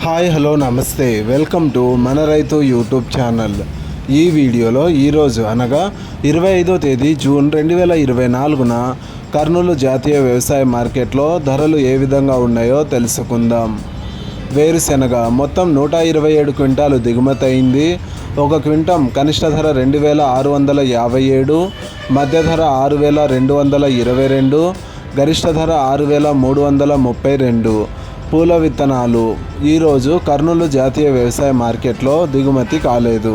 Hi hello నమస్తే welcome to మన రైతు యూట్యూబ్ ఛానల్. ఈ వీడియోలో ఈరోజు అనగా 25వ తేదీ జూన్ 2024న కర్నూలు జాతీయ వ్యవసాయ మార్కెట్లో ధరలు ఏ విధంగా ఉన్నాయో తెలుసుకుందాం. వేరుశెనగ మొత్తం 127 క్వింటాలు దిగుమతి అయింది. ఒక క్వింటం కనిష్ట ధర 2657, మధ్య ధర 6222, గరిష్ట ధర 6332. పూల విత్తనాలు ఈరోజు కర్నూలు జాతీయ వ్యవసాయ మార్కెట్లో దిగుమతి కాలేదు.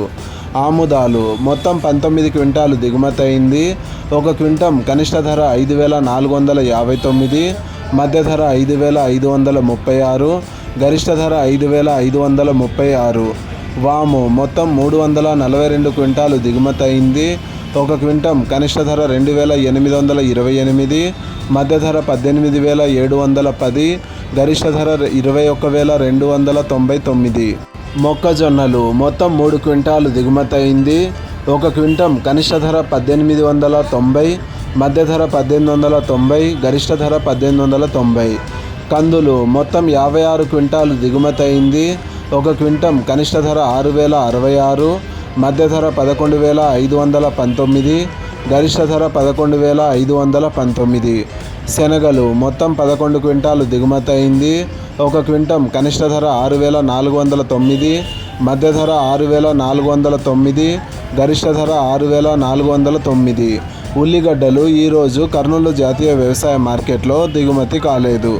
ఆముదాలు మొత్తం 19 క్వింటాలు దిగుమతి అయింది. ఒక క్వింటం కనిష్ట ధర 5459, మధ్య ధర 5536, గరిష్ట ధర 5536. వాము మొత్తం 342 క్వింటాలు దిగుమతి అయింది. ఒక క్వింటం కనిష్ట ధర 2828, మధ్య ధర 18710, గరిష్ట ధర 21299. మొక్కజొన్నలు మొత్తం 3 క్వింటాలు దిగుమతి అయింది. ఒక క్వింటం కనిష్ట ధర 1890, మధ్య ధర 1890, గరిష్ట ధర 1890. కందులు మొత్తం 56 క్వింటాలు దిగుమతి అయింది. ఒక క్వింటం కనిష్ట ధర 6066, మధ్య ధర 11519, గరిష్ట ధర 11519. శనగలు మొత్తం 11 క్వింటాలు దిగుమతి అయింది. ఒక క్వింటం కనిష్ట ధర 6409, మధ్య ధర 6409, గరిష్ట ధర 6409. ఉల్లిగడ్డలు ఈరోజు కర్నూలు జాతీయ వ్యవసాయ మార్కెట్లో దిగుమతి కాలేదు.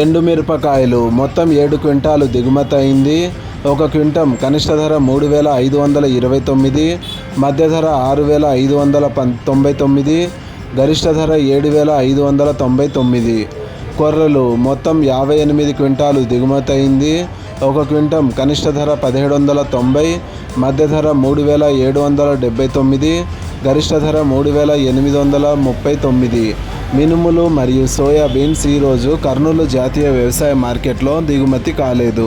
ఎండుమిరపకాయలు మొత్తం 7 క్వింటాలు దిగుమతి అయింది. ఒక క్వింటం కనిష్ట ధర 3529, మధ్య ధర 6599, గరిష్ట ధర 7599. కొర్రలు మొత్తం 58 క్వింటాలు దిగుమతి అయింది. ఒక క్వింటం కనిష్ట ధర 1790, మధ్య ధర 3779, గరిష్ట ధర 3839. మినుములు మరియు సోయాబీన్స్ ఈరోజు కర్నూలు జాతీయ వ్యవసాయ మార్కెట్లో దిగుమతి కాలేదు.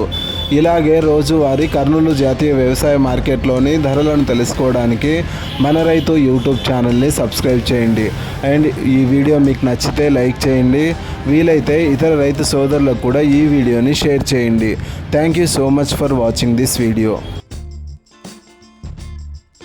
ఇలాగే రోజువారీ కర్నూలు జాతీయ వ్యవసాయ మార్కెట్లోని ధరలను తెలుసుకోవడానికి మన రైతు యూట్యూబ్ ఛానల్ని సబ్స్క్రైబ్ చేయండి. అండ్ ఈ వీడియో మీకు నచ్చితే లైక్ చేయండి. వీలైతే ఇతర రైతు సోదరులకు కూడా ఈ వీడియోని షేర్ చేయండి. Thank you so much for watching this video.